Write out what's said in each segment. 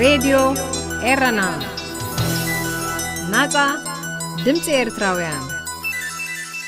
ሬድዮ ኤረና ናጻ ድምፂ ኤርትራውያን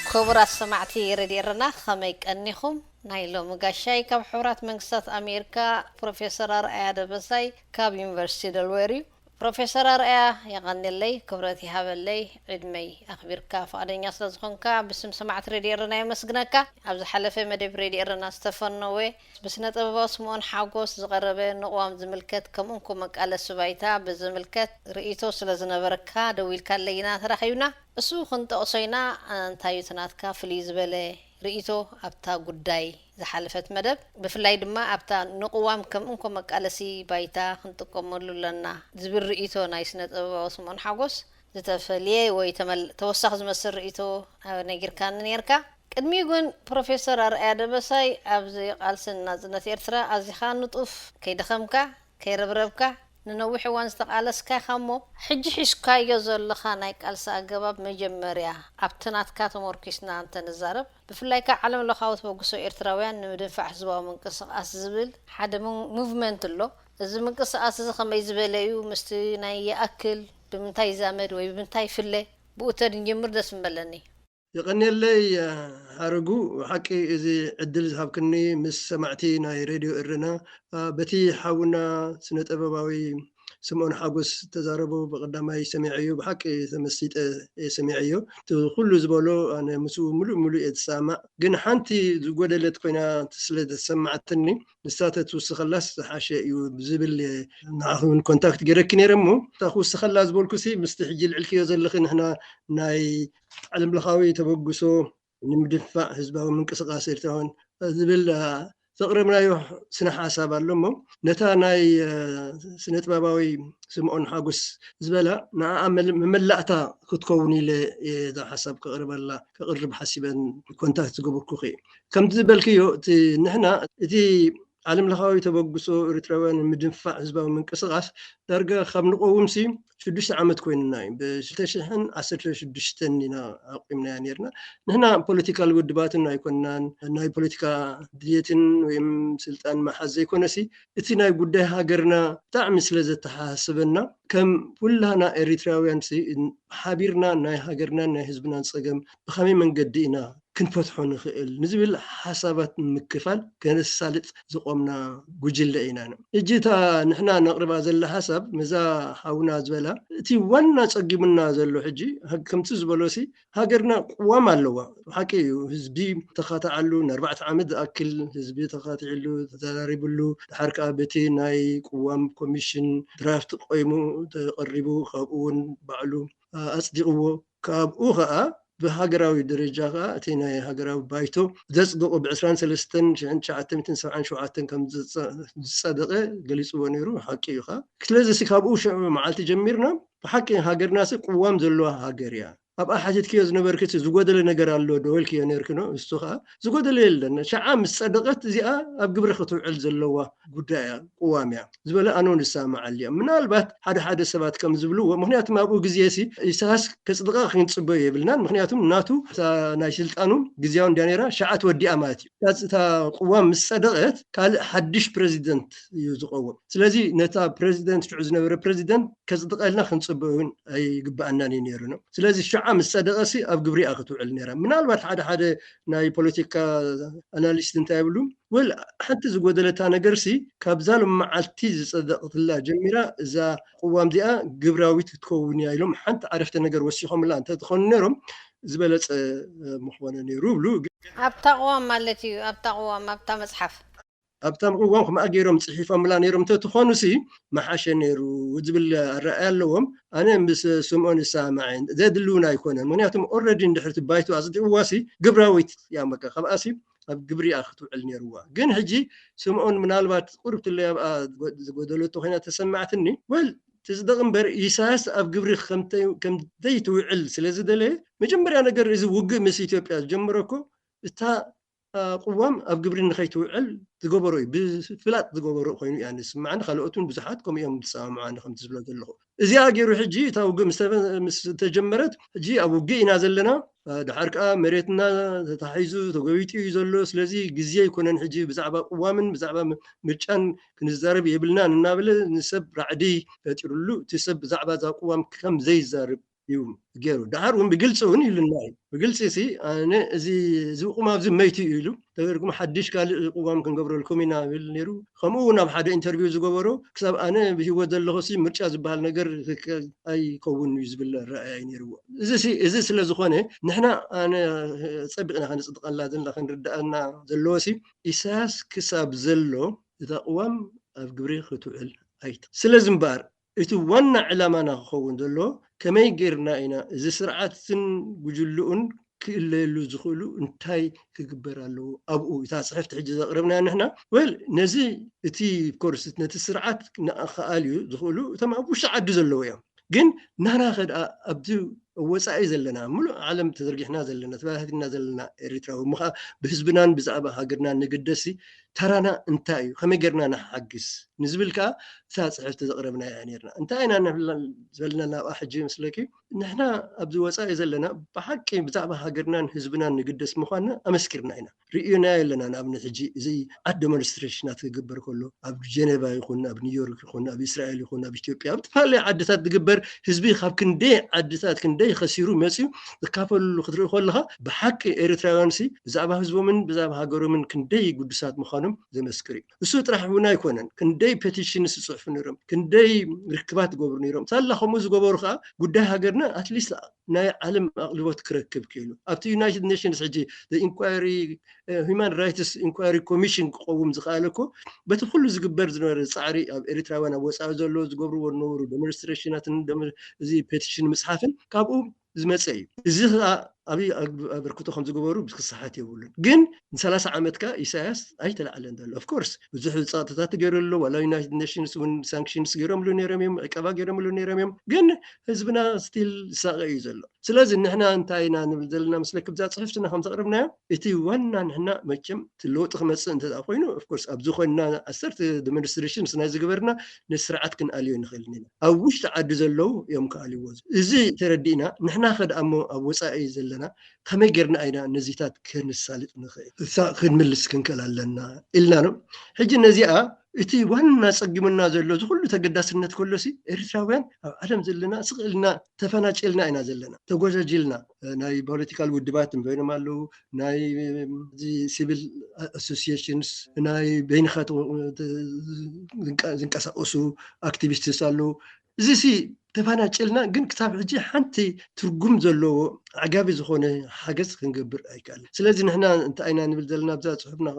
ክቡራት ሰማዕቲ ሬድዮ ኤረና ከመይ ቀኒኹም ናይ ሎሚ ጋሻይ ካብ ሕቡራት መንግስታት ኣሜሪካ ፕሮፌሰር ኣርኣያ ደበሳይ ካብ ዩኒቨርሲቲ ደልዌር እዩ ፕሮፌሰር ኣርኣያ የቀኒለይ ክብረት ይሃበለይ ዕድመይ ኣኽቢርካ ፈቃደኛ ስለ ዝኾንካ ብስም ሰማዕቲ ሬድዮ ኤረና የመስግነካ ኣብ ዝሓለፈ መደብ ሬድዮ ኤረና ዝተፈነወ ብስነ ጥበባዊ ስምዖን ሓጎስ ዝቐረበ ንቕዋም ዝምልከት ከምኡንኩም መቃለሲ ባይታ ብዝምልከት ርእይቶ ስለ ዝነበረካ ደው ኢልካ ኣለይና ተራኺብና እሱ ክንጠቕሶ ኢና እንታይ እዩ ትናትካ ፍልይ ዝበለ ርእይቶ ኣብታ ጉዳይ ዝሓለፈት መደብ ብፍላይ ድማ ኣብታ ንቕዋም ከምኡንኩም መቃለሲ ባይታ ክንጥቀመሉ ኣለና ዝብል ርእይቶ ናይ ስነ ጥበባዊ ስምዖን ሓጎስ ዝተፈልየ ወይ ተወሳኺ ዝመስል ርእይቶ ነጊርካ ነርካ ቅድሚ ግን ፕሮፌሰር ኣርኣያ ደበሳይ ኣብዚ ቃልስን ናጽነት ኤርትራ ኣዚኻ ንጡፍ ከይደኸምካ ከይረብረብካ ንነዊሕ እዋን ዝተቃለስካ ኸሞ ሕጂ ሒዝካዮ ዘለኻ ናይ ቃልሲ ኣገባብ መጀመርያ ኣብቲ ናትካ ተመርኪስና እንተንዛረብ ብፍላይ ካብ ዓለም ለኻዊ ተበግሶ ኤርትራውያን ንምድንፋዕ ህዝባዊ ምንቅስቓስ ዝብል ሓደ ሙቭመንት ኣሎ እዚ ምንቅስቓስ እዚ ከመይ ዝበለ እዩ ምስቲ ናይ ይኣክል ብምንታይ ይዛመድ ወይ ብምንታይ ይፍለ ብኡ ተንጅምር ደስ ምበለኒ يقنيلي حرقو حقي إذا عدل زهابكني مس سمعتي ناي راديو إرنا بتي حاولنا سنة أبواوي سمعون حاجوس تزاربوا بقدامي سمعيو بحكي تمسيت سمعيو كل زبالو أنا مسؤول ملو إتسامع جن حنتي زوجة اللي تكوينا تسلد سمعتني لساتة توسخلاص حاشة يو بزبل ناخذ كونتاكت جركني رمو تأخذ سخلاص بولكسي مستحيل الكيو زلخين إحنا ناي علم لخاوي تبقسو نمدفع حزبه من قصقاس إرتاون زبل تقريبا يروح سنة حساب اللهم نتا ناي سنة باباوي سمعون حاجوس زبالة نعمل مملأتا كتكوني لإذا حسب كقرب الله كقرب حسيبا كونتاكت قبل كوخي كم تزبل كيو نحنا تي علم لخاوي تبقسو إرتراوان مدنفع حزبه من قصقاس درجة خمن قومسي شدش عمد كوين نايم بشتشحن عسر شدشتنينا قيمنا نيرنا نحنا بوليتيكال ودباتنا يكوننا ناي بوليتيكا ديتن ويم سلطان ما حزي كونسي اتي ناي بده هاجرنا تاع مثل تحاسبنا كم كلنا اريتراويان سي حابيرنا ناي هاجرنا ناي حزبنا نصقم بخمي من قدينا كنت فتحو نخيل نزبل حسابات مكفال كان السالط زقومنا جوجل لقينا اجيتا نحنا نقرب هذا الحساب مزا حاونا زبلا تي وانا تصقمنا زلو حجي كم تزبلوسي هاجرنا قوام اللوا حكي حزبي تخاطعلو 4 عمد اكل حزبي تخاطعلو تداربلو حركه بتي ناي قوام كوميشن درافت قيمو تقربو خابون بعلو اصدقوا كابوها بهاجراوي درجة أتينا هاجراوي بايتو تصدقوا بعشرين سلستن شعتين 277 كم صدقة جلسوا ونيرو حكيها كلازم سكابوش معلتي جميرنا بحكي هاجر ناس قوام زلوا هاجريا أبقى حاجة كيوز نبركت زوجة اللي نجار الله دول كي نيركنو استوها زوجة اللي لنا شعام الصدقات زيا أبقى برخطو علز اللوا قدايا قواميا زبالة أنا نسامع عليا من البات هذا سبات كم زبلوا مهنيات ما أبو جزياسي يساس كصدقة خين تصبيه بلنا مهنياتهم ناتو تا ناشلت أنو جزيان دانيرا شعات ودي أماتي تا قوام الصدقات قال حدش بريزيدنت يزقوا سلازي نتا بريزيدنت تعزنا ورا بريزيدنت كصدقة لنا خين تصبون أي جبأنا نيرنا سلازي عام الصدقسي أب جبري أخذوا علنيرا من الوقت هذا ناي بوليتيكا أناليست انتابلو ولا حتى زودلتها نجرسي كابزال معلتي صدقت الله جميرة إذا قوام ديا جبراوي تكوني لهم حتى عرفت نجر وسيهم لا أنت تدخل نيرهم زبالة محوانا نيروبلو أبتقوا مالتي أبتقوا مصحف أبتم قوام ما أجيرهم صحيفة ملانيرهم تتخونسي ما حاشا نيرو وزبل الرأي لهم أنا بس سمعون السامعين زاد اللونا يكون منياتهم أوردي ندحرت بايتو أصدي واسي قبراويت يا مكا خباسي قبري أخذوا علني روا جن هجي سمعون من الوقت قربت اللي قدلته هنا تسمعتني تصدق بر إساس أب قبري كم ديتو عل سلازد له مجمر أنا قرز وجه مس إثيوبيا جمركو تا قوام أب قبري نخيتو عل تجبروي بفلات تجبرو خوين يعني سمعنا خلقتون بزحاتكم يوم تسامعنا 5 بلاد اللغة إذا أجي روح جي تاو مستجمرت جي أبو جي نازل لنا ድሓር ከዓ መሬትና ተታሒዙ ተጎቢጡ ዘሎ ስለዚ ግዜ ይኮነን ሕጂ ብዛዕባ ቅዋምን ብዛዕባ ምርጫን ክንዛረብ የብልና እናበለ ንሰብ ራዕዲ ፈጢሩሉ እቲ ሰብ ብዛዕባ እዛ ቅዋም ከም ዘይዛርብ እዩ ገይሩ ድሓር እውን ብግልፂ እውን ኢሉና ብግልፂ ሲ ኣነ እዚ ቅዋም ኣብዚ መይቲ ኢሉ ተገርኩም ሓድሽ ካልእ ቅዋም ክንገብረልኩም ኢና ብል ነይሩ ከምኡ እውን ኣብ ሓደ ኢንተርቪው ዝገበሮ ክሳብ ኣነ ብሂወት ዘለኹ ሲ ምርጫ ዝበሃል ነገር ኣይከውን እዩ ዝብል ረኣይ ነይርዎ እዚ ስለ ዝኾነ ንሕና ኣነ ፀቢቕና ክንፅድቐላ ዘለና ክንርዳእና ዘለዎ ሲ ኢሳያስ ክሳብ ዘሎ እታ ቅዋም ኣብ ግብሪ ክትውዕል ኣይት ስለዚ እምበር እቲ ዋና ዕላማና ክኸውን ዘሎ ከመይ ጌርና ኢና እዚ ስርዓትን ጉጅሉኡን ክእለሉ ዝኽእሉ እንታይ ክግበር ኣለዎ ኣብኡ እታ ፅሕፍቲ ሕጂ ዘቕረብና ንሕና ወል ነዚ እቲ ኮርስ ነቲ ስርዓት ንኣኸኣልዩ ዝኽእሉ እቶም ኣብ ውሽጢ ዓዲ ዘለዎ እዮም ግን ናና ኸድኣ ኣብቲ ወፃኢ ዘለና ሙሉእ ዓለም ተዘርጊሕና ዘለና ተባሂልና ዘለና ኤርትራዊ ምኻ ብህዝብናን ብዛዕባ ሃገርና ንግደሲ ተራና እንታይ እዩ ከመይ ጌርና ንሓግዝ ንዝብል ከዓ እታ ፅሕፍቲ ዘቕረብና እያ ነርና እንታይ ኢና ዘለና ናብኣ ሕጂ ምስለኪ ንሕና ኣብዚ ወፃኢ ዘለና ብሓቂ ብዛዕባ ሃገርናን ህዝብናን ንግደስ ምዃንና ኣመስኪርና ኢና ርኢና ኣለና ንኣብነት ሕጂ እዚ ዓድ ዴሞንስትሬሽናት ክግበር ከሎ ኣብ ጀኔቫ ይኹን ኣብ ኒውዮርክ ይኹን ኣብ እስራኤል ይኹን ኣብ ኢትዮጵያ ኣብ ዝተፈላለዩ ዓድታት ዝግበር ህዝቢ ካብ ክንደይ ዓድታት ክንደይ ከሲሩ መፅዩ ዝካፈሉ ክትርኢ ከለካ ብሓቂ ኤርትራውያን ሲ ብዛዕባ ህዝቦምን ብዛዕባ ሃገሮምን ክንደይ ጉዱሳት ምዃኖም ዘመስክር እዩ እሱ ጥራሕ እውን ኣይኮነን ክንደይ ፔቲሽን ዝፅሕፉ ነይሮም ክንደይ ርክባት ዝገብሩ ነይሮም ሳላ ከምኡ ዝገበሩ ከዓ ጉዳይ ሃገርና ኣትሊስት ናይ ዓለም ኣቕልቦት ክረክብ ክኢሉ ኣብቲ ዩናይትድ ኔሽንስ ሕጂ ኢንኳሪ ሁማን ራይትስ ኢንኳሪ ኮሚሽን ክቆውም ዝኽኣለ እኮ በቲ ኩሉ ዝግበር ዝነበረ ፃዕሪ ኣብ ኤርትራውያን ኣብ ወፃኢ ዘሎ ዝገብርዎ ዝነበሩ ዴሞንስትሬሽናትን እዚ ፔቲሽን ምፅሓፍን ካብኡ ዝመፀ እዩ እዚ ከዓ ኣብይ ኣበርክቶ ከም ዝገበሩ ብክስሓት የብሉን ግን ን30 ዓመት ከዓ ኢሳያስ ኣይተላዕለን ዘሎ ኦፍ ኮርስ ብዙሕ ፃጥታት ገይሩሎ ዋላ ዩናይትድ ኔሽንስ እውን ሳንክሽንስ ገይሮምሉ ነይሮም እዮም ዕቀባ ገይሮምሉ ነይሮም እዮም ግን ህዝብና ስቲል ሳቀ እዩ ዘሎ ስለዚ ንሕና እንታይ ኢና ንብል ዘለና ምስለክ ብዛ ፅሕፍትና ከም ዘቕርብናዮ እቲ ዋና ንሕና መቸም ትለውጢ ክመፅእ እንተኣ ኮይኑ ኦፍ ኮርስ ኣብዚ ኮይንና 10 ዴሞንስትሬሽንስ ናይ ዝገበርና ንስርዓት ክንኣልዮ ንኽእል ኢና ኣብ ውሽጢ ዓዲ ዘለው እዮም ከኣልይዎ እዚ ተረዲእና ንሕና ከድኣሞ ኣብ ወፃኢ ዘለና ከመይ ጌርና ኢና ነዚታት ክንሳልጥ ንኽእል ክንምልስ ክንክእል ኣለና ኢልና ነው ሕጂ ነዚኣ እቲ ዋና ፀጊሙና ዘሎ ዝኩሉ ተገዳስነት ከሎሲ ኤርትራውያን ኣብ ዓለም ዘለና ስቕልና ተፈናጭልና ኢና ዘለና ተጎጃጅልና ናይ ፖለቲካል ውድባት እንበይኖም ኣለው ናይ ሲቪል ኣሶሲዬሽንስ ናይ በይንኻት ዝንቀሳቀሱ ኣክቲቪስትስ ኣለው እዚ ሲ ተፈናጭልና ግን ክሳብ ሕጂ ሓንቲ ትርጉም ዘለዎ ዓጋቢ ዝኾነ ሓገዝ ክንገብር ኣይከኣልን ስለዚ ንሕና እንታይ ኢና ንብል ዘለና ብዛ ፅሑፍና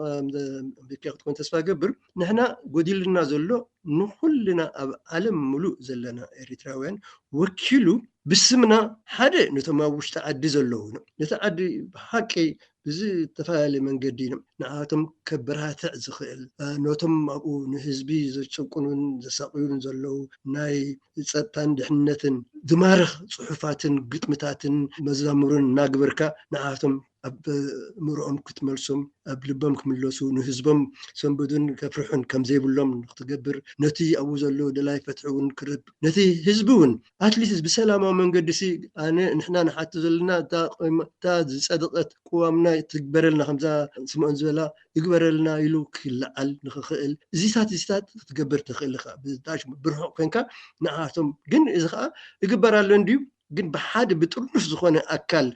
ክትኮን ተስፋ ገብር ንሕና ጎዲልና ዘሎ ንኩልና ኣብ ዓለም ሙሉእ ዘለና ኤርትራውያን ወኪሉ ብስምና ሓደ ነቶም ኣብ ውሽጢ ዓዲ ዘለዉ ነቲ ዓዲ ብሓቂ ብዝተፈላለየ መንገዲ ንዓቶም ከበራትዕ ዝኽእል ነቶም ኣብኡ ንህዝቢ ዘጨቁኑን ዘሳቅዩን ዘለው ናይ ፀጥታን ድሕንነትን ዝማርኽ ፅሑፋትን ግጥምታትን መዛሙርን እናግበርካ ንዓቶም ኣብ ምርኦም ክትመልሶም ኣብ ልቦም ክምለሱ ንህዝቦም ሰንብዱን ከፍርሑን ከም ዘይብሎም ክትገብር ነቲ ኣብኡ ዘሎ ደላይ ፈትሒ እውን ክርብ ነቲ ህዝቢ እውን ኣትሊስት ብሰላማዊ መንገዲ ሲ ኣነ ንሕና ንሓቲ ዘለና እታ ዝፀደቐት ቅዋምና ትግበረልና ከምዛ ስምዖን ዝበላ ይግበረልና ኢሉ ክልዓል ንኽኽእል እዚታት ክትገብር ትኽእል ኢኻ ብጣዕሚ ብርሑቕ ኮንካ ንዓቶም ግን እዚ ከዓ ይግበር ኣሎ እንድዩ ግን ብሓደ ብጥሩፍ ዝኾነ ኣካል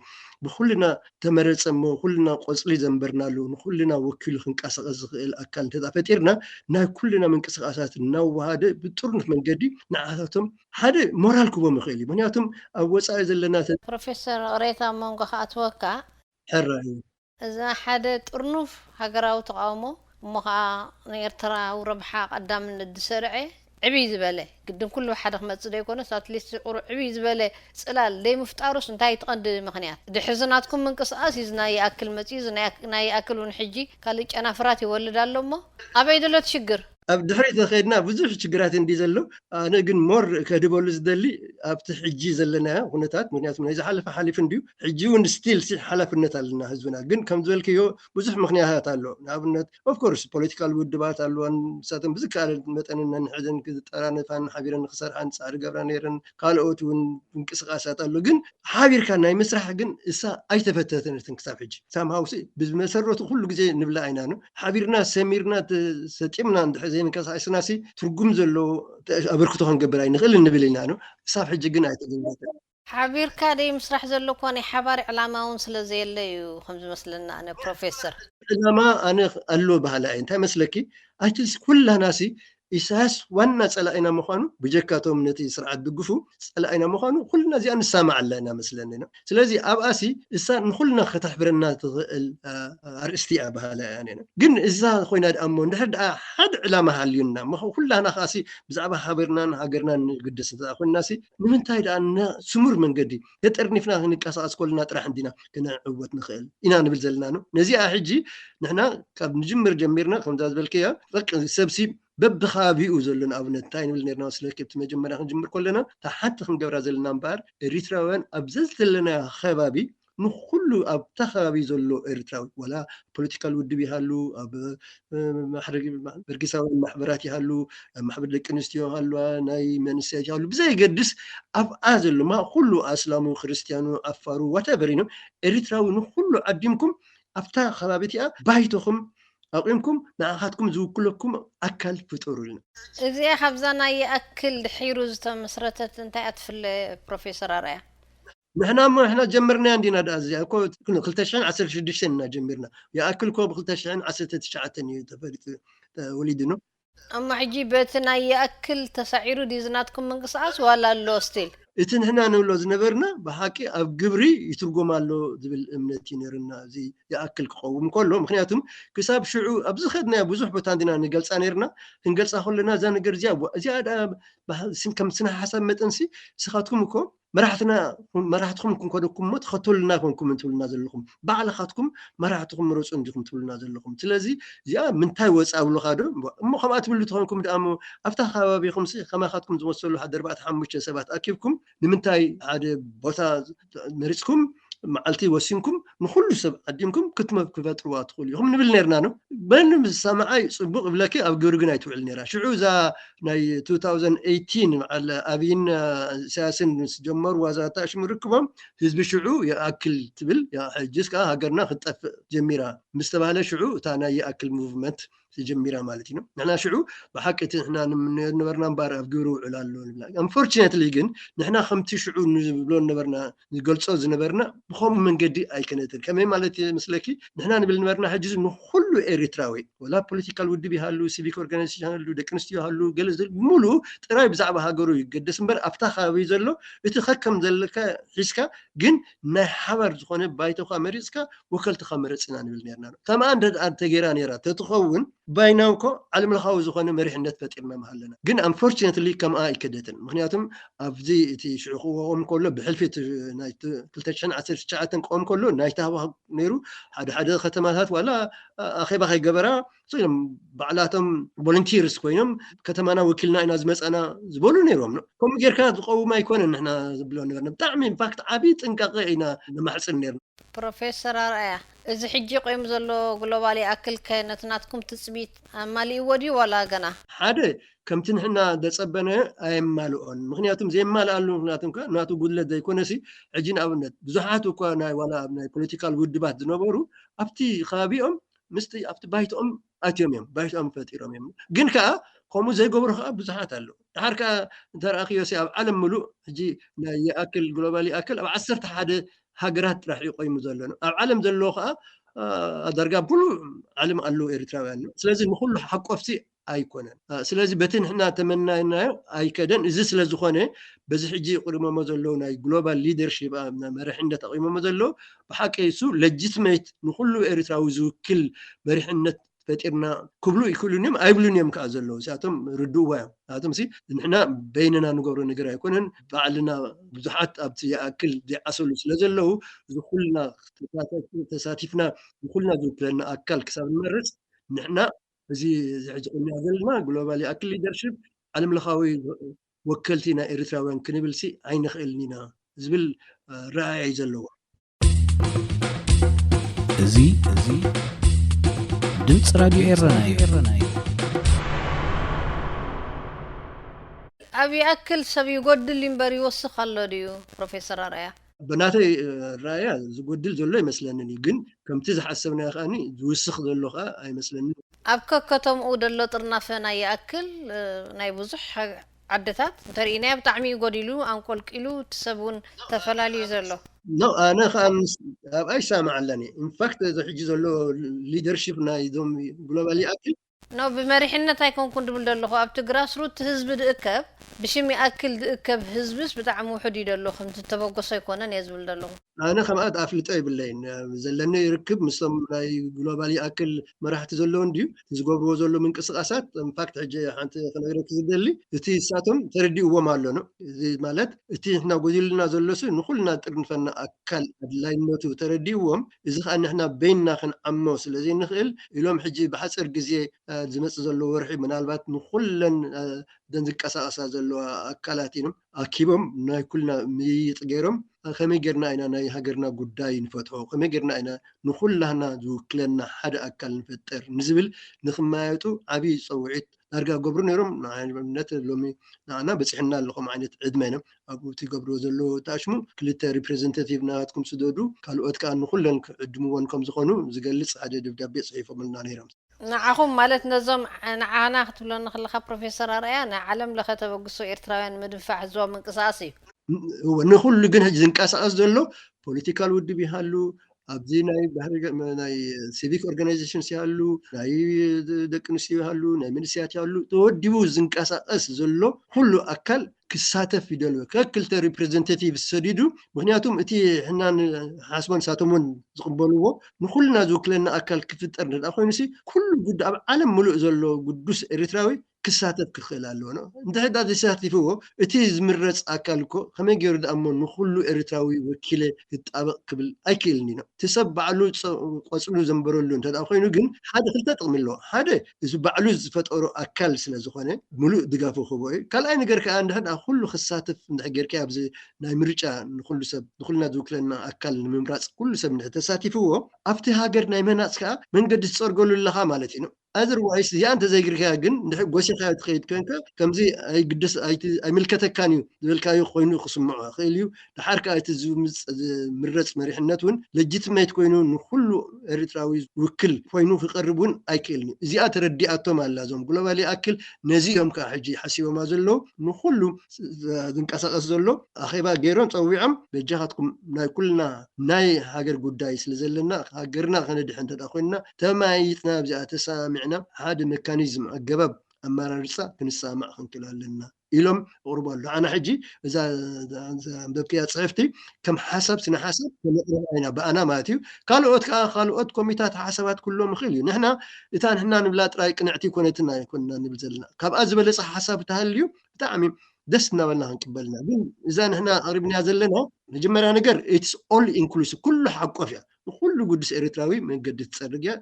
ብኩልና ተመረፀ ኩልና ቆፅሊ ዘንበርናሉ ንኩልና ወኪሉ ክንቀሳቀስ ዝኽእል ኣካል እንተፈጢርና ናይ ኩልና ምንቅስቃሳት እናዋሃደ ብጥሩነት መንገዲ ንዓቶም ሓደ ሞራል ክቦም ይኽእል እዩ ምክንያቱም ኣብ ወፃኢ ዘለና ፕሮፌሰር ሬታ መንጎ ካኣትወካ ሕራ እዩ እዛ ሓደ ጥርኑፍ ሃገራዊ ተቃውሞ እሞ ከዓ ንኤርትራዊ ረብሓ ቀዳምነት ዝሰርዐ ዕብይ ዝበለ ግድን ኩሉ ሓደ ክመፅእ ዘይኮነስ ኣትሊስት ቁሩዕ ዕብይ ዝበለ ፅላል ዘይምፍጣሩስ እንታይ ትቐንዲ ምክንያት ድሕዝናትኩም ምንቅስቃስ እዩ ናይ ኣክል መፅኡ ናይ ኣክል እውን ሕጂ ካልእ ጨናፍራት ይወልድ ኣሎ እሞ ኣበይ ዘሎ ትሽግር ኣብ ድሕሪት ከይድና ብዙሕ ሽግራት እንዲ ዘሎ ኣነ ግን ሞር ከድበሉ ዝደሊ ኣብቲ ሕጂ ዘለና ኩነታት ምክንያቱ ናይ ዝሓለፈ ሓሊፍ እንድዩ ሕጂ እውን ስቲል ሓላፍነት ኣለና ህዝብና ግን ከም ዝበልክዮ ብዙሕ ምክንያታት ኣሎ ንኣብነት ኦፍኮርስ ፖለቲካል ውድባት ኣለዎን ንሳቶም ብዝከኣለ መጠን ነንሕዘን ክጠራነፋን ሓቢረን ክሰርሓን ፃዕሪ ገብራ ነይረን ካልኦት እውን እንቅስቃሳት ኣሎ ግን ሓቢርካ ናይ ምስራሕ ግን እሳ ኣይተፈተተነትን ክሳብ ሕጂ ሳምሃውሲ ብመሰረቱ ኩሉ ግዜ ንብላ ኢና ነው ሓቢርና ሰሚርና ሰጢምና እንድሕር ዘይንቀሳቀስናሲ ትርጉም ዘለዎ ኣበርክቶ ክንገብር ኣይንኽእል እንብል ኢና ነው ክሳብ ሕጂ ግን ኣይተገኘትን ሓቢርካ ደይ ምስራሕ ዘሎ እኳ ናይ ሓባሪ ዕላማ እውን ስለዘየለ እዩ ከም ዝመስለና ኣነ ፕሮፌሰር ዕላማ ኣነ ኣሎ ባህላ እየ እንታይ መስለኪ ኣትሊስ ኩላናሲ ኢሳያስ ዋና ፀላኢና ምዃኑ ብጀካቶም ነቲ ስርዓት ድግፉ ፀላኢና ምዃኑ ኩልና እዚኣ ንሰማዕ ኣለና መስለኒ ነው ስለዚ ኣብኣሲ እሳ ንኩልና ከተሕብረና ትኽእል ኣርእስቲ እያ ባህላ እያ ነና ግን እዛ ኮይና ድኣ እሞ እንድሕር ድኣ ሓደ ዕላማ ሃልዩና ኩላና ከኣሲ ብዛዕባ ሃገርናን ሃገርናን ንግደስ እንተኣ ኮይንናሲ ንምንታይ ድኣ ስሙር መንገዲ ተጠርኒፍና ክንቀሳቀስ ከለና ጥራሕ እንዲና ክንዕወት ንኽእል ኢና ንብል ዘለና ነው ነዚኣ ሕጂ ንሕና ካብ ንጅምር ጀሚርና ከምዛ ዝበልከያ ሰብሲ በብኸባቢኡ ዘሎን ኣብነት እንታይ ንብል ነርና ስለክብቲ መጀመርያ ክንጅምር ከለና ሓንቲ ክንገብራ ዘለና እምበር ኤሪትራውያን ኣብ ዘለና ከባቢ ንኩሉ ኣብታ ከባቢ ዘሎ ኤርትራዊ ወላ ፖለቲካል ውድብ ይሃሉ ኣብ በርጊሳዊ ማሕበራት ይሃሉ ማሕበር ደቂ ኣንስትዮ ሃለዋ ናይ መንእሰያት ይሃሉ ብዘይገድስ ኣብኣ ዘሎ ኩሉ ኣስላሙ ክርስትያኑ ኣፋሩ ዋትኤቨር ኢኖም ኤሪትራዊ ንኩሉ ዓዲምኩም ኣብታ ከባቢት እያ ባይቶኹም ኣቂምኩም ንዓኻትኩም ዝውክለኩም ኣካል ፍጡሩልና እዚኣ ካብዛ ናይ ኣክል ድሒሩ ዝተመስረተት እንታይ ኣትፍለ ፕሮፌሰር ኣርኣያ ንሕና እሞ ንሕና ጀመርና እንዲና ዳ እዚኣ እኮ 2016 ኢና ጀሚርና ይኣክል ኮ ብ2019 እዩ ተፈሪጡ ወሊዱ ነው እማ ሕጂ በቲ ናይ ይኣክል ተሳዒሩ ዲዝናትኩም ምንቅስቃስ ዋላ ኣሎ ስቲል እቲ ንሕና ንብሎ ዝነበርና ብሓቂ ኣብ ግብሪ ይትርጎም ኣሎ ዝብል እምነት ይነርና እዚ ይኣክል ክኸውን ከሎ ምክንያቱም ክሳብ ሽዑ ኣብዚ ኸድናዮ ብዙሕ ቦታ እንዲና ንገልፃ ነርና ክንገልፃ ከለና እዛ ነገር እዚኣ ከም ስነ ሓሳብ መጠንሲ ስኻትኩም እኮ መራሕትኩም ክንኮደኩም ሞ ተኸተሉና ኮንኩም እንትብሉና ዘለኹም ባዕልኻትኩም መራሕትኩም ምረፁ እንዲኹም ትብሉና ዘለኹም ስለዚ እዚኣ ምንታይ ወፃ ብሉካ ዶ እሞ ከምኣ ትብሉ ትኾንኩም ድኣ ኣብታ ከባቢኹም ከማኻትኩም ዝመሰሉ 4-5 ሰባት ኣኪብኩም ንምንታይ ሓደ ቦታ መሪፅኩም መዓልቲ ወሲንኩም ንኩሉ ሰብ ዓዲምኩም ክትመብ ክፈጥርዋ ትኽእሉ ኢኹም ንብል ነርና ነው በንም ሰማዓይ ፅቡቅ ብለኪ ኣብ ግብሪ ግን ኣይትውዕል ነራ ሽዑ እዛ ናይ 2018 መዓል ኣብይን ኢሳያስን ምስ ጀመሩ ዋዛታ ሽሙ ርክቦም ህዝቢ ሽዑ ይኣክል ትብል ሕጂስ ከዓ ሃገርና ክትጠፍእ ጀሚራ ምስ ተባሃለ ሽዑ እታ ናይ ይኣክል ሙቭመንት ጀሚራ ማለት ነው ንሕና ሽዑ ብሓቂ እቲ ንሕና ነበርና እምበር ኣብ ግብሪ ውዕል ኣሎ ንብላ አንፎርቹኔትሊ ግን ንሕና ከምቲ ሽዑ ንብሎ ነበርና ንገልፆ ዝነበርና ብኸምኡ መንገዲ ኣይከነትን ከመይ ማለት መስለኪ ንሕና ንብል ነበርና ሕጂ ንኩሉ ኤሪትራዊ ወላ ፖለቲካል ውድብ ይሃሉ ሲቪክ ኦርጋናይዜሽን ይሃሉ ደቂ ኣንስትዮ ይሃሉ ገለ ሙሉእ ጥራይ ብዛዕባ ሃገሩ ይገደስ እምበር ኣብታ ከባቢ ዘሎ እቲ ከከም ዘለካ ሒዝካ ግን ናይ ሓባር ዝኾነ ባይቶኻ መሪፅካ ወከልትኻ መረፅና ንብል ነርና ከምኣ እንተገይራ ነይራ ተትኸውን ባይናውኮ ዓለም ለኻዊ ዝኾነ መሪሕነት ፈጢርና መሃለና ግን አንፎርቹኔትሊ ከምኣ ኣይከደትን ምክንያቱም ኣብዚ እቲ ሽዑ ክወቆም ከሎ ብሕልፊት ናይ 2019 ክቆም ከሎ ናይ ታህባ ነይሩ ሓደ ከተማታት ዋላ ኣኼባ ከይገበራ ስለዚ ባዕላቶም ቮለንቲርስ ኮይኖም ከተማና ወኪልና ኢና ዝመፀና ዝበሉ ነይሮም ከምኡ ጌርካ ዝቀውም ኣይኮነን ንሕና ዝብሎ ነበርና ብጣዕሚ ኢንፋክት ዓብይ ጥንቃቐ ኢና ነማሕፅን ነርና ፕሮፌሰር ኣርኣያ እዚ ሕጂ ቆይሙ ዘሎ ግሎባል ይኣክል ከነትናትኩም ትፅቢት ኣማሊእዎ ድዩ ዋላ ገና ሓደ ከምቲ ንሕና ዘፀበነ ኣየማልኦን ምክንያቱም ዘየማልኣሉ ምክንያቱም ናቱ ጉድለት ዘይኮነሲ ሕጂ ንኣብነት ብዙሓት እኳ ናይ ዋላ ናይ ፖለቲካል ውድባት ዝነበሩ ኣብቲ ከባቢኦም ምስቲ ኣብቲ ባይቶኦም ኣትዮም እዮም ባይቶኦም ፈጢሮም እዮም ግን ከዓ ከምኡ ዘይገብሩ ከዓ ብዙሓት ኣለዉ ድሓር ከዓ ተረኣኺዮሲ ኣብ ዓለም ሙሉእ ሕጂ ናይ ይኣክል ግሎባል ይኣክል ኣብ 11 ሃገራት ጥራሕ ይቆይሙ ዘሎ ኣብ ዓለም ዘለዎ ከዓ ዳርጋ ብሉ ዓለም ኣለዉ ኤርትራውያን ስለዚ ንኩሉ ሓቆፍቲ ኣይኮነን ስለዚ በቲ ንሕና ተመናይናዮ ኣይከደን እዚ ስለ ዝኾነ በዚ ሕጂ ቅድሞሞ ዘለዉ ናይ ግሎባል ሊደርሺፕ መሪሕነት ኣቂሞሞ ዘለዉ ብሓቂ እሱ ሌጂትሜት ንኩሉ ኤርትራዊ ዝውክል መሪሕነት ፈጢርና ክብሉ ይክእሉን እዮም ኣይብሉን እዮም ከዓ ዘለዉ እዚኣቶም ርድእዋ እዮም ንኣቶም ንሕና በይንና ንገብሮ ነገር ኣይኮነን ባዕልና ብዙሓት ኣብቲ ይኣክል ዘይዓሰሉ ስለ ዘለዉ ዝኩልና ተሳቲፍና ንኩልና ዝውክለና ኣካል ክሳብ ንመርፅ ንሕና زي حج قلنا قلنا جلوبالي أكل ليدرشيب علم لخاوي وكلتنا إريتراويان كنبلسي عين خيلنا زبل رائع زلوا زي دمس راديو إيراناي أبي أكل سبي يقول لي مبري وسخ الله ديو بروفيسور أريا بناتي رايا زغدل زلو يمسلنني ግን ከምቲ ዝሓሰብና ያኻኒ ዝውስኽ ዘሎ ኸ ኣይመስለኒ ኣብ ከከቶም ኡደሎ ጥርናፈና ይኣክል ናይ ብዙሕ ዓደታት እንተሪእና ብጣዕሚ ይጎዲሉ አንቆልቂሉ ትሰቡን ተፈላልዩ ዘሎ ኖ ኣነ ኸምስ ኣብ ኣይሰማዕ ኣለኒ ኢንፋክት ዝሕጂ ዘሎ ሊደርሺፕ ናይ ዞም ግሎባሊ ኣክል نو بمريحنا تايكون كنت بلدلخو أبت grassroot حزب دقب بشمي أكل دقب حزبس بتاع موحد يدلخو خمت تبقى سيكونا نيز بلدلخو أنا خمات أفلت أي باللين زلني يركب مسلم لاي جلوبالي أكل ما راح تزلون ديو تزقبرو زلو من قصقاسات إمباكت حجي حانت خلنا يركز دلي تي ساتهم تردي هو مالونه زي مالت تي إحنا قديلنا زلوسي نخلنا ترنفنا أكل لاين نوتو تردي هوم إذا أن إحنا بيننا خن عموس الذي نخل يلوم حجي بحسر جزية زمس زلو ورحي من البات نخلن دنزك قصقاسا زلو أكلاتينم أكيبهم ناي كلنا ميت غيرهم خمي جرنا إنا ناي هجرنا قداي نفتحه خمي جرنا إنا نخلنا ذوكلنا حدا أكل نفتر نزبل نخمايتو عبي صوعت أرجع قبرنا يوم نت لومي أنا بس إحنا لكم عينة عدمنا أبو تجبرو زلو تاشمو كلتا ريبريزنتاتيف ناتكم سدودو قالوا أتكأن نخلن عدمو وانكم زخونو زجلس عدد دبدبي صحيفة من نانيرام نعهم مالت نظام أنا أختبلنا نخلها بروفيسور أريانا علم لخطة بقصو إرتراوين مدفع زوا من قصاصي هو نخل جنها زنكاس أصدلو political ودي بيهالو أبدي ناي بحر ناي civic organization سيهالو ناي دكنو سيهالو ناي منسيات يهالو تودي بو زنكاس أصدلو كله أكل كساتة في دلو ككلتا representative السديدو مغنياتهم إتي حنا حاسبان ساتمون زقبلوه نخلنا زوكلنا أكل كفتر أخوي نسي كل جد عالم ملؤ زلو قدوس إريتراوي كساتة كخلالو أنا أنت هذا دساتي فيه إتيز مرز أكلكو هم يجرد أمون نخلو إريتراوي وكيله يتطابق قبل أكلنينا تسبع له قصلو زنبرلو أنت أخوي نجن هذا خلت تقمله هذا إذا بعلو فتقرو أكل سلازخانة ملؤ دقافو خبوي كل أي نجر كأن هذا كله خساتة نحجر كابز ناي مرجع نخلو سب نخلنا ذوكلنا أكل من مرز كل سب نحتساتي فيه أفتي هاجر ناي مناس كا من قد تصور قولوا لها مالتينو otherwise يا أنت زي غيرك جن نحب وش خير تخيل كأنك كم زي أي قدس أي ملكتك كانيو ذل كايو خوينو خصم معه خيليو الحركة أي تزوم مرت مريح النتون لجيت ما يتكوينو نخلو إريتراوي وكل خوينو في قربون أي كلني زيادة ردي أتوم على لازم قلوا بالي أكل نزيهم كحجي حسيو ما زلوا نخلو ذنك أساس زلوا أخي بقى جيرون تويعم بجهتكم ناي كلنا ناي هاجر قدايس لزلنا هاجرنا خنا دحين تدخلنا تمايتنا بزيادة سامع هذا ميكانيزم الجباب أما رأسا كنسامع خنكلالنا إلهم قربان أنا حجي إذا بدك صحفتي كم حسب سنة حسب أنا بأنا ماتيو قالوا أت كوميتات حسابات كلهم خليو نحن إذا نحن نبلات رايك نعطي كنا نبذلنا كاب أزبل صح حساب تهليو تعميم دسنا ولا هنقبلنا إذا نحن قريبنا زلنا نجمرها نقر it's all inclusive كل حق فيها كل قدس إريتراوي من قد تسرقيا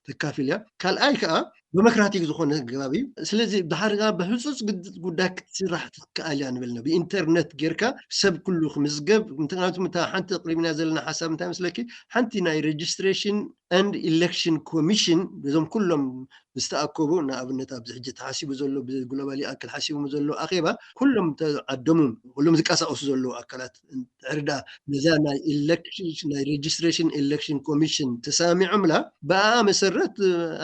تكافليا قال أي كأ بمكراتيك زخون جوابي سلزي بحرقة بحسوس قدك تسرح كأليان بلنا بإنترنت جيركا سب كله خمس جب متى حنت تقريبا نازلنا حساب متى مسلكي حنتي ناي registration and election commission بزوم كلهم بستأكبوا أبنة أبزحجة حاسبوا زلوا بالجلوبالي أكل حاسبوا زلوا أخيبا كلهم تعدمون كلهم ذكاسة أصلوا أكلات عردا نزانا election registration election commission تسامع عملة بقى مسرت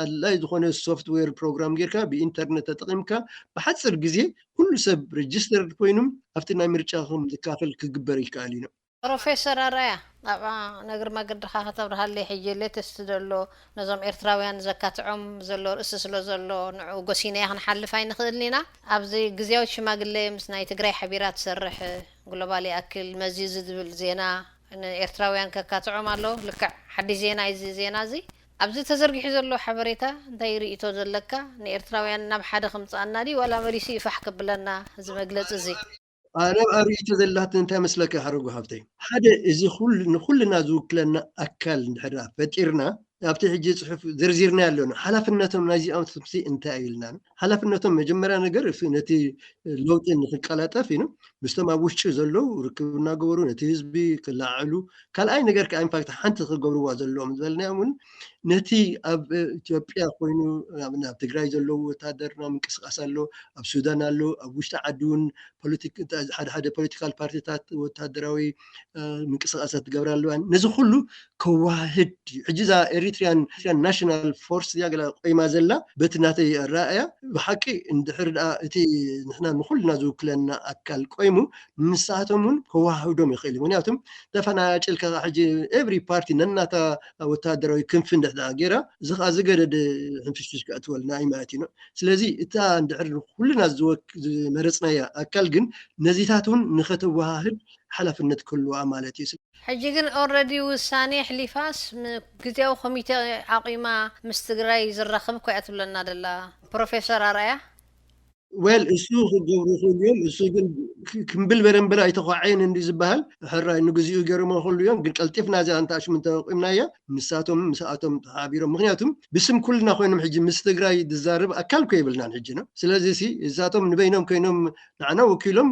لا يدخلون السوفت وير بروجرام جيركا بإنترنت تقيمك بحثر جزء كل سب ريجستر كوينهم أفتنا مرجعهم ذكافل كجبر الكالينا بروفيسور أريا نقر ما قد خاطر هاللي حيجي اللي تستدلو نظام إرتراويان زكاة عم زلو رأسسلو زلو نعو قسينا هنحل فاين خذلنا أبزي جزياو شما قلي مسناي تقري حبيرات سرح جلوبالي أكل مزيز بالزينة إن إرتراويان كاكات عم الله لك حد زينة زينة زي أبزي تزرقي حزلو حبريتا دايري إتو زلكا نإرتراويان ناب حدا خمس أنادي ولا مريسي فحك بلنا زي ما قلت زي أنا أريد تزلات أنت مسلك حرقو حفتي هذا إذا كلنا ذوك لنا أكل نحرا فتيرنا ኣብቲ ሕጂ ጽሑፍ ዝርዝርና ያለና ሓላፍነቶም ናይዚኦም ትምሲ እንታይ ኢልና ሓላፍነቶም መጀመርያ ነገር ነቲ ለውጢ ንክቀላጠፍ ኢኑ ምስቶም ኣብ ውሽጢ ዘለው ርክብ እናገበሩ ነቲ ህዝቢ ክላዓሉ ካልኣይ ነገር ከዓ ኢንፋክት ሓንቲ ክገብርዋ ዘለዎም ዝበልናዮም እውን ነቲ ኣብ ኢትዮጵያ ኮይኑ ኣብ ትግራይ ዘለው ወታደርና ምንቅስቃስ ኣሎ ኣብ ሱዳን ኣሎ ኣብ ውሽጢ ዓዲ እውን ሓደ ፖለቲካል ፓርቲታት ወታደራዊ ምንቅስቃሳት ትገብራ ኣለዋ ነዚ ኩሉ ከዋህድ ሕጂዛ ኤሪትሪያን ናሽናል ፎርስ ያገላ ቆይማ ዘላ በቲ ናተይ ኣረኣያ ብሓቂ እንድሕር ደኣ እቲ ንሕና ንኩልና ዝውክለና ኣካል ቆይሙ ንሳቶም እውን ከዋህዶም ይኽእል ምክንያቱም ተፈናጭልካ ሕጂ ኤቭሪ ፓርቲ ነናታ ወታደራዊ ክንፍ እንድሕር ገይራ እዚ ከዓ ዝገደደ ሕንፍሽፍሽ ክኣትወልና ይማለት እዩ ስለዚ እታ እንድሕር ኩልና ዝመረፅናያ ኣካል ግን ነዚታት እውን ንኸተዋሃድ ሓላፍነት ክህልዋ ማለት እዩ ሕጂ ግን ኦልሬዲ ውሳኔ ሕሊፋስ ግዜያዊ ኮሚቴ ዓቂማ ምስ ትግራይ ዝራኸብ እኳ እያ ትብለና ደላ ፕሮፌሰር ኣርኣያ ወል እሱ ክገብሩ ክልዮም እሱ ግን ክምብል በረንበላ ኣይተኳዓይን እንዲ ዝበሃል ሕራይ ንግዚኡ ገይሮሞ ክልዮም ግን ቀልጢፍና እዚኣ እንተኣሽሙ እንተቂምናያ ንሳቶም ምስኣቶም ተሓቢሮም ምክንያቱም ብስም ኩልና ኮይኖም ሕጂ ምስ ትግራይ ዝዛርብ ኣካል ኮ ይብልናን ሕጂ ነው ስለዚ ሲ እሳቶም ንበይኖም ኮይኖም ንዓና ወኪሎም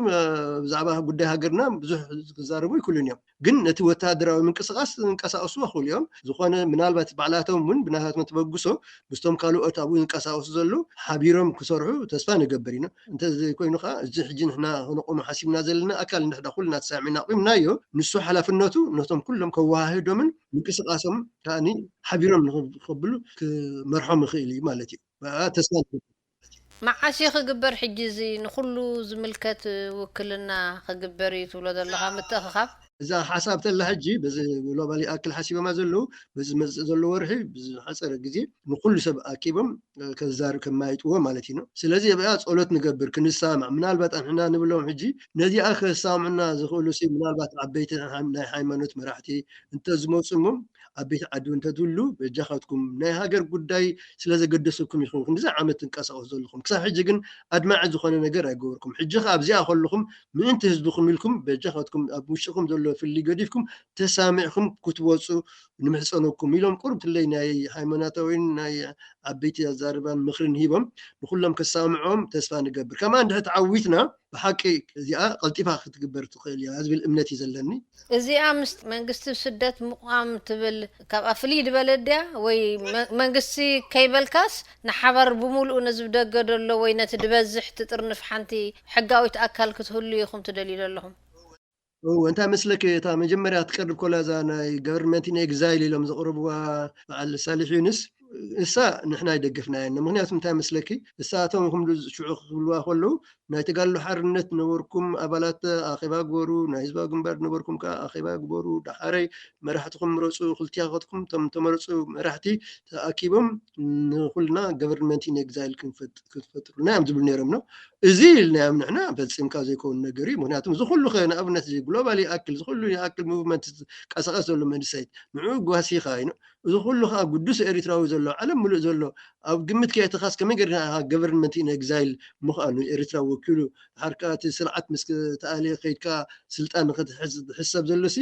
ብዛዕባ ጉዳይ ሃገርና ብዙሕ ክዛረቡ ይክእሉን እዮም ግን ነቲ ወታደራዊ ምንቅስቃስ እንቀሳቀሱ ክእልዮም ዝኾነ ምናልባት ባዕላቶም እውን ብናታቶም ተበግሶ ምስቶም ካልኦት ኣብኡ እንቀሳቀሱ ዘሎ ሓቢሮም ክሰርሑ ተስፋ ንገብር ኢና እንተ ኮይኑ ከዓ እዚ ሕጂ ንሕና ንቆም ሓሲብና ዘለና ኣካል ንሕና ኩልና ተሳሚዕና ቆምናዮ ንሱ ሓላፍነቱ ነቶም ኩሎም ከዋህዶምን ምንቅስቃሶም ከኣኒ ሓቢሮም ንክብሉ ክመርሖም ይኽእል እዩ ማለት እዩ ተስፋ መዓሲ ክግበር ሕጂ እዚ ንኩሉ ዝምልከት ውክልና ክግበር እዩ ትብሎ ዘለካ ምትእኽኻብ እዛ ሓሳብ ተላ ሕጂ በዚ ግሎባሊ ኣክል ሓሲቦማ ዘለው በዚ መፅእ ዘሎ ወርሒ ብዝሓፀረ ግዜ ንኩሉ ሰብ ኣኪቦም ከዛርብ ከማይጥዎ ማለት እዩ ስለዚ በያ ጸሎት ንገብር ክንሰማዕ ምናልባት ንሕና ንብሎም ሕጂ ነዚኣ ከሳምዑና ዝኽእሉ ምናልባት ዓበይቲ ናይ ሃይማኖት መራሕቲ እንተዝመፁሞም ዓበይቲ ዓዲ እንተትብሉ በጃኻትኩም ናይ ሃገር ጉዳይ ስለዘገደሰኩም ይኹን ክንዲዛ ዓመት እንቀሳቀሱ ዘለኹም ክሳብ ሕጂ ግን ኣድማዒ ዝኾነ ነገር ኣይገበርኩም ሕጂ ከዓ ኣብዚኣ ከለኹም ምእንቲ ህዝብኩም ኢልኩም በጃኻትኩም ኣብ ውሽጥኩም ዘሎ ፍልይ ገዲፍኩም ተሳሚዕኩም ክትወፁ ንምሕፀነኩም ኢሎም ቁርብ ትለይ ናይ ሃይማኖታዊን ናይ ዓበይቲ ኣዛርባን ምክርን ሂቦም ንኩሎም ከሳምዖም ተስፋ ንገብር ከማ እንድሕር ዓዊትና ብሓቂ እዚኣ ቀልጢፋ ክትግበር ትኽእል እያ ዝብል እምነት እዩ ዘለኒ እዚኣ ምስ መንግስቲ ስደት ምቋም ትብል ካብኣ ፍልይ ድበለ ድያ ወይ መንግስቲ ከይበልካስ ንሓበር ብምሉእ ነዚ ደገ ደሎ ወይ ነቲ ድበዝሕ ትጥርንፍ ሓንቲ ሕጋዊት ኣካል ክትህሉ ኢኹም ትደልዩ ዘለኹም እንታይ መስለክ እታ መጀመርያ ትቀርብ ኮላ እዛ ናይ ገቨርንመንት ኢን ኤግዛይል ኢሎም ዘቕርብዋ በዓል ሳሊሕ ዩኑስ እሳ ንሕና ይደገፍናየና ምክንያቱም እንታይ መስለኪ እሳቶም ኩምሉ ሽዑ ክብልዋ ከለዉ ናይ ተጋድሎ ሓርነት ነበርኩም ኣባላት ኣኼባ ግበሩ ናይ ህዝባዊ ግንባር ነበርኩም ከዓ ኣኼባ ግበሩ ዳሓረይ መራሕትኩም ምረፁ ክልቲያኸትኩም ቶም ተመረፁ መራሕቲ ተኣኪቦም ንኩልና ገቨርንመንት ኢን ኤግዛይል ክትፈጥሩና እዮም ዝብሉ ነይሮም ነው እዚ ኢልናዮም ንሕና ፈፂምካ ዘይከውን ነገር እዩ ምክንያቱም ዝኩሉ ንኣብነት ግሎባሊ ኣክል ዝኩሉ ኣክል ሙቭመንት ቀሳቀስ ዘሎ መንሳይት ንዑ ጓሲኻ ኢኑ እዚ ኩሉ ከዓ ቅዱስ ኤሪትራዊ ዘሎ ዓለም ሙሉእ ዘሎ ኣብ ግምት ከየተኻስ ከመይ ጌርና ገቨርንመንት ኢን ኤግዛይል ምዃኑ ኤሪትራ ወኪሉ ሓርካት ስርዓት ምስ ተኣልየ ከይድካ ስልጣን ንክትሕሰብ ዘሎሲ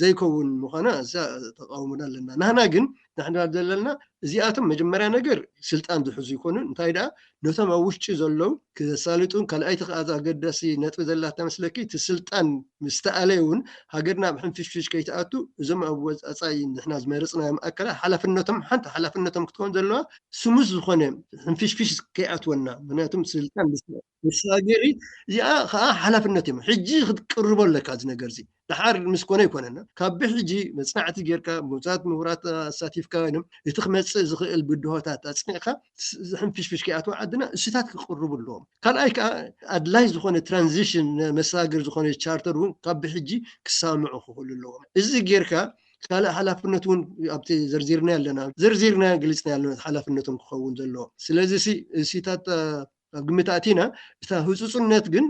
ዘይከውን ምዃና እዛ ተቃውሙና ኣለና ንሕና ግን ንሕና ዘለና እዚኣቶም መጀመርያ ነገር ስልጣን ዝሕዙ ይኮኑ እንታይ ደኣ ነቶም ኣብ ውሽጢ ዘለው ክሳልጡን ካልኣይቲ ከዓ ኣገዳሲ ነጥቢ ዘላታ መስለኪ እቲ ስልጣን ምስ ተኣለየ እውን ሃገርና ብሕንፍሽፍሽ ከይተኣቱ እዞም ኣብ ወፃኢ ንሕና ዝመረፅናዮም ኣካላት ሓላፍነቶም ሓንቲ ሓላፍነቶም ክትኮን ዘለዋ ስሙስ ዝኾነ ሕንፍሽፍሽ ከይኣትወና ምክንያቱም ስልጣን ምስ ሃገሪ እዚኣ ከዓ ሓላፍነት እዮም ሕጂ ክትቅርቦ ኣለካ እዚ ነገር እዚ ድሓር ምስ ኮነ ይኮነና ካብ ብሕጂ መፅናዕቲ ጌርካ መውፃት ምሁራት ኣሳቲፍካ ኮይኖም እቲ ክመፅእ ዝኽእል ብድሆታት ኣፅኒዕካ ሕንፍሽፍሽ ከይኣትዋ ዓድና እሱታት ክቅርቡ ኣለዎም ካልኣይ ከዓ ኣድላይ ዝኾነ ትራንዚሽን መሳግር ዝኾነ ቻርተር እውን ካብ ብሕጂ ክሳምዑ ክኽእሉ ኣለዎም እዚ ጌርካ ካልእ ሓላፍነት እውን ኣብቲ ዘርዚርና ኣለና ዘርዚርና ግልፅና ኣለና ሓላፍነቶም ክኸውን ዘለዎ ስለዚ እሲታት ኣብ ግምት ኣቲና እታ ህፁፅነት ግን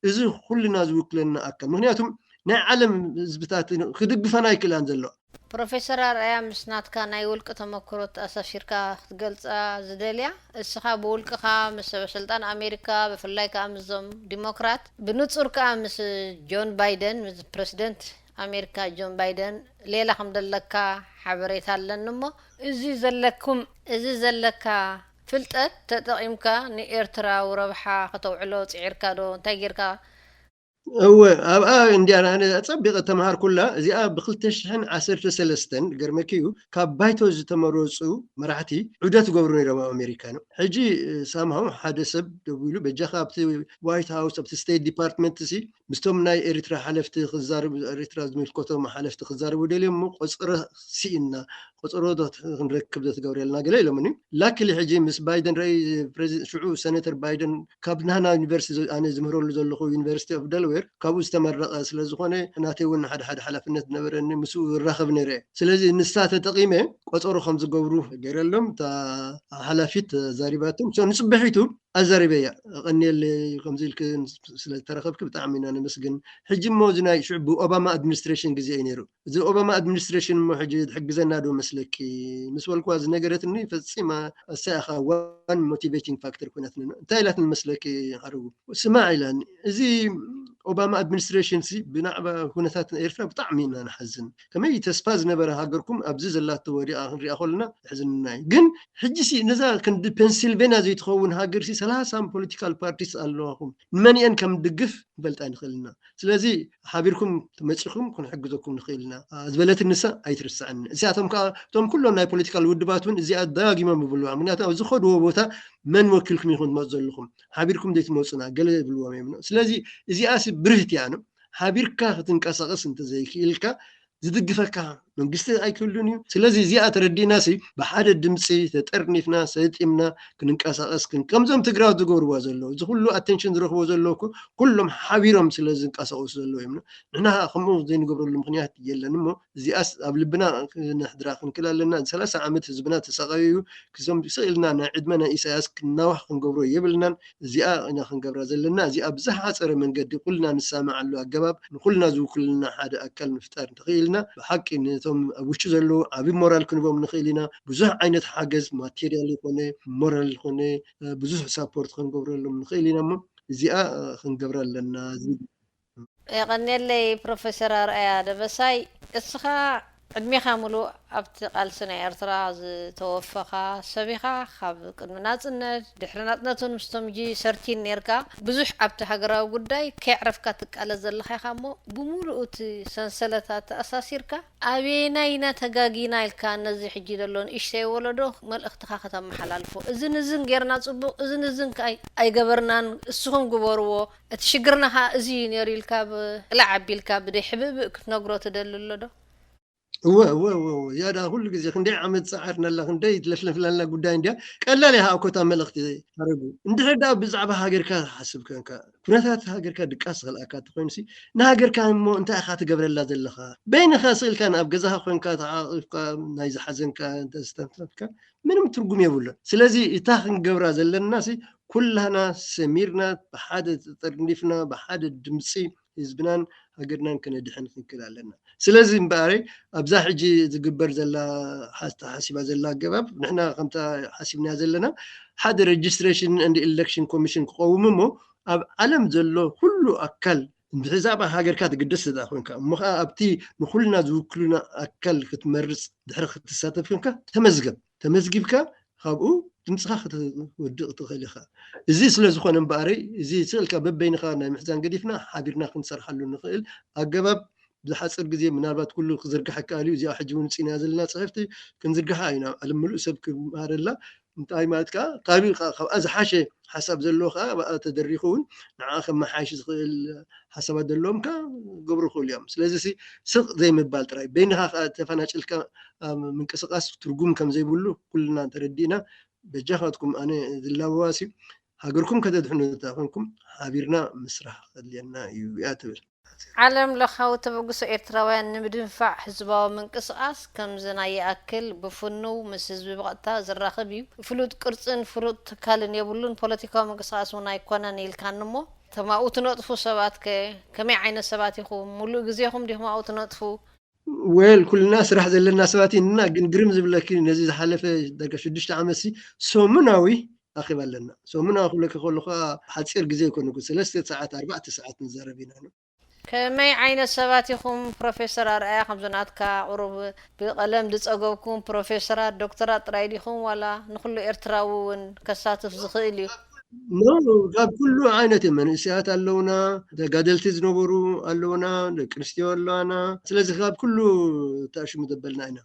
እዚ ኩልና ዝውክለና ኣካል ምክንያቱም ናይ ዓለም ህዝብታት ክድግፈና ይክእላን ዘሎ ፕሮፌሰር ኣርኣያ ምስናትካ ናይ ውልቂ ተመክሮት ኣሳፊርካ ክትገልፃ ዝደልያ እስኻ ብውልቅኻ ምስ ሰበስልጣን ኣሜሪካ ብፍላይ ከዓ ምስዞም ዲሞክራት ብንፁር ከዓ ምስ ጆን ባይደን ምስ ፕሬዚደንት أمريكا جون بايدن ليلة حمد لك حبريت لنمو إزي زلكا فلتت تتقيمك نيرترا وربحا خطوعلو تعيركا دو تاجيركا هو عندي أنا أتصبغ التمهار كلها زي بخلتشحن عسرت سلستن قرمكيو كابايتوز تمرسو مرحتي عدات قبرني رما أمريكانو حجي سامهم حدا سب دويلو بجاخا بتي وايت هاوس بتي ستيت ديبارتمنت سي مستوم ناي إريترا حلفت خزار إريترا زميل كوتو ما حلفت خزار ودلي مو قصر سينا قصر دوت نركب دوت قبريلنا قليل مني لكن حجي مس بايدن رئيس بريزيدنت شعو سنتر بايدن كابنانا يونيفرسيتي أنا زمرول زلخو يونيفرسيتي اوف دلوير كابو استمر سلازخونه ناتي ون حد حلفنت نبرني مسؤول الرخب نري سلازي نسات تقيمه قصرو خمس قبرو غيرلهم تا حلفيت زاريباتهم شو نصبحيتو الزاريبيا غني اللي خمزيلك سلا ترخبك بتعمين انا مسجن حجي موزنا شعب اوباما ادمنستريشن غزي نيرو اذا اوباما ادمنستريشن مو حجي حجزنا دو مسلك مسول كواز نغرتني فصيما الساخه وان موتيفيتنج فاكتور كنتنا تايلات المسلك حرو سماعي لان زي اوباما ادمنستريشن سي بنعبه هنتات ايرترا بطعمين انا حزن كما يتسفاز نبره هاجركم ابزز الله توري اخري اخلنا حزننا جن حجي سي نزا كن بنسلفانيا زي تخون هاجر سي 3 بوليتيكال بارتيز اللهم من ان كم دقف بلت نخلنا سلازي حابيركم تمصخكم كن حجزكم نخيلنا زبلت النساء ايترسعن اساتهم توم كلهم ناي بوليتيكال ودباتون ازي داغيما ببلوا مناتا زخدوا بوتا من وكلكم يكون مزلكم حابيركم ديت موصنا قال بلوا ميمنا سلازي ازي اسب برهت يعني حابيركا تنقسقس انت زي كيلكا زدقفكا መንግስቲ ኣይክሉን እዩ ስለዚ እዚኣ ተረዲና ሲ ብሓደ ድምፂ ተጠርኒፍና ሰጢምና ክንንቀሳቀስ ከምዞም ትግራይ ዝገብርዎ ዘለዉ እዚ ኩሉ ኣቴንሽን ዝረክቦ ዘለዉ ኩሎም ሓቢሮም ስለዚ እንቀሳቀሱ ዘለዉ እዮም ንሕና ከምኡ ዘይንገብረሉ ምክንያት የለን እሞ እዚኣስ ኣብ ልብና ንሕድራ ክንክል ኣለና 30 ዓመት ህዝብና ተሰቃዩ ክዞም ስኢልና ናይ ዕድመና ኢሳያስ ክናዋሕ ክንገብሮ የብልናን እዚኣ ኢና ክንገብራ ዘለና እዚኣ ብዝሓፀረ መንገዲ ኩልና ንሰማዓሉ ኣገባብ ንኩልና ዝውክልና ሓደ ኣካል ንፍጠር ንኽኢልና ብሓቂ ቶም ውጭ ዘሎ ኣብ ሞራል ክንቦም ንኽኢልና ብዙሕ ዓይነት ሓገዝ ማቴሪያል ይኮነ ሞራል ይኮነ ብዙሕ ሳፖርት ክንገብረሎም ንኽኢልና እሞ እዚኣ ክንገብራ ኣለና يغنيلي بروفيسور أرأيا دبساي اسخا عدميخا ملو أبت قالسنا إرترا توفخا سبيخا خاب قدمناتنا دحرناتنا مستمجي سرتين نيركا بزوح أبت حقرا وقداي كيعرف كاتك على زلخي خامو بمولؤت سنسلتات أساسيركا أبيناينا تقاقينا الكا نزي حجي دلون إشتاي ولدو مال اختخاخة محلالفو إذن إذن غيرنا تصبو إذن إذن أي قبرنان السخم قبرو اتشقرناها إزي نيري الكاب لعبي الكاب دي حبيب كتنقرو تدلل دو هو يا دا كل جزء خندي عمد سعرنا الله خندي تلفلف لنا قدام ده قال لي ها كوتا ملختي حربو انت دا بزعبه هاجر كا حسب كان كناتات هاجر كا دقاس خلاكات خوينسي نهاجر كان مو انت اخا تقبر الله زلخا بين خاصيل كان ابغزها خوين كا تعاقف نايز حزن كا انت استنتك منم ترجم يبولا سلازي يتاخن قبره زل الناس كلنا سميرنا بحد ترنيفنا بحد دمسي حزبنا هاجرنا كندحن كنكل لنا سلازي مباري ابزا حجي زقبر زلا حاسبه زلا قباب نحنا خمتا حاسبنا زلنا حد ريجستريشن اند الكشن كوميشن قوممو علم زلو كله اكل بحساب هاجر كات قدس دا خوينكا مخا ابتي نخلنا زوكلنا اكل كتمرص دحر تساتف كنكا تمزقبكا خابو تمسخ ودق تخليخا ازي سلازخون مباري ازي سلكا ببينخا ناي محزان قديفنا حابيرنا كنسرحلو نخيل اقباب بحصر ጊዜ ምናልባት ኩሉ ክዝርግሕ ካሊዩ እዚኣ ሕጂ እውን ጽና ዘለና ጽሕፍቲ ክንዝርግሓ ኢና አለምሉ ሰብ ክማረላ እንታይ ማለት ካ ቃቢ ካብ ኣዝሓሸ ሓሳብ ዘለዎኻ ተደሪኹን ንዓ ከም መሓሽ ዝኽእል ሓሳባት ዘለዎም ካ ገብሩ ክእልዮም ስለዚ ስቕ ዘይምባል ጥራይ በይንኻ ተፈናጭልካ ምንቅስቃስ ትርጉም ከም ዘይብሉ ኩልና ተረዲና በጃኻትኩም ኣነ ዝላዋሲ ሃገርኩም ከተድሕኑ ተኾንኩም ሓቢርና ምስራሕ ከድልየና እዩ ያ ትብል عالم لخاو تبقسو إرتراوان نمدنفع حزباو منقصقاس كم زنا يأكل بفنو مسز ببغتا زراخبيو فلوت قرصن فروت تكالن يبولون بوليتيكاو منقصقاس ونا يكونا نيلكان نمو تما اوتنطفو سبات كمي عين سبات يخو ملو غزيهم ديهم اوتنطفو ويل كل الناس راح زلنا سباتينا قرم زبلكي نزي حلفه دقه 6 عامسي سومناوي اخي بالنا سومنا اقول لك خلخا حتصير غزي يكون 3 ساعات 4 ساعات نزربينا كمي عين السباتيكم بروفيسور أرأي خمسونات كعروب بقلم دتصقوكم بروفيسورات دكتورات رايديكم ولا نخلو إرتراوون كساتف زخيلي نو غاب كله عينة من إسيات اللونا قادلتي زنبرو اللونا كريستيو اللونا سلازي غاب كله تاشي مدبلنا هنا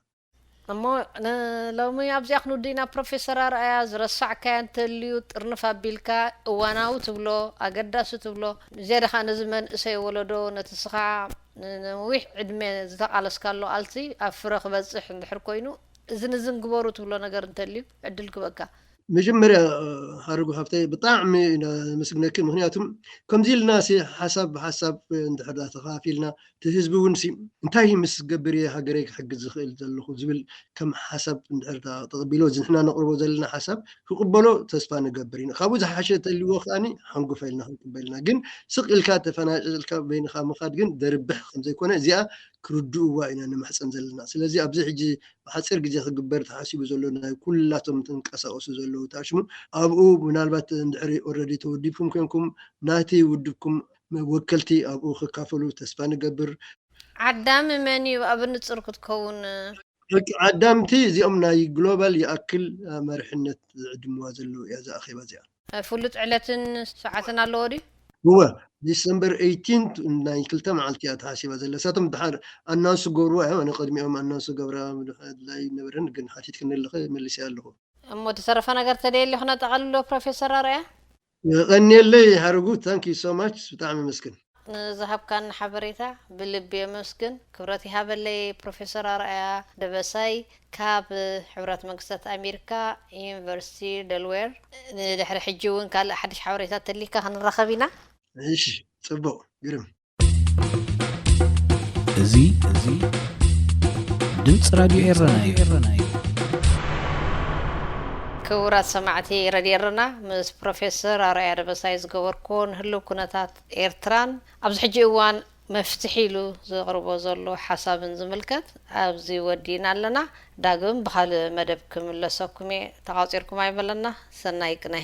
أما لو ما يبزي أخنو دينا بروفيسور أرأي زرسع كان تليو ترنفا بيلكا واناو تبلو أقداسو تبلو زيادة خان زمن إسي ولدو نتسخع نويح عدمي زتاق على سكالو ألتي أفرق بزح ندحر كوينو زنزن قبورو تبلو نقر نتليو عدلك بكا مجمرة هارجو هفتي بطعمي مسكناك مهنياتهم كم زي الناس حسب اندحر تخافيلنا تهزبوا ونسي انتهي مس قبري حقريك حق الزخيل زلخو زبل كم حسب اندحر تقبلو زحنا نقربو زلنا حسب يقبلو تسفان قبرين خابوز حاشة اللي وخاني حنقو فايلنا قبلنا جن سق الكاتف انا الكاب بين خامخات جن دربح زي كونه زي كردو واينا نمحسن زلنا سلازي ابزي حجي حصير جزي خقبر تحاسيبو زلونا كلاتهم تنقساوسو زلو تاشمو ابو منالبات اندحري اوريدي توديبكم كنكم ناتي ودكم وكلتي ابو خكافلو تسفان قبر عدام مني وابن تصرك تكون عدامتي زي امناي جلوبال ياكل مرحنه عدموا زلو يا ذا اخي بزيا فلت علتن ساعتنا لوري هو ديسمبر 18 ناي كلتا معلتيات حاسبه زل ساتم دحر الناس غوروا انا قدميهم الناس غبره لا نبرن كن حاتيت كن لخ ملسي الله أما تصرف أنا قرت لي اللي هنا تقلو بروفيسور أرأي غني لي هارغو ثانك يو سو ماتش بتاعمي مسكن ذهب كان حبريتا باللبي مسكن كبرتي هذا اللي بروفيسور أرأي دبساي كاب حبرات مقصة أمريكا يونيفرسيتي دلوير دحر حجون قال أحد حبريتا اللي كان رخبينا ايش صبو قرم زي دمص راديو إيرناي كورات سمعتي رديرنا مس بروفيسور أرأي دبساي زغوركون هلو كنتات إيرتران أبز حجوان مفتحيلو زغربو زلو حساب زملكت أبزي ودينا لنا داقم بخال مدبكم لسوكمي تغاصيركم عيبلنا سنايقني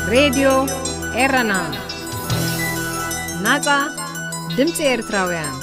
راديو إيرنا ناتا دمت إيرتراويان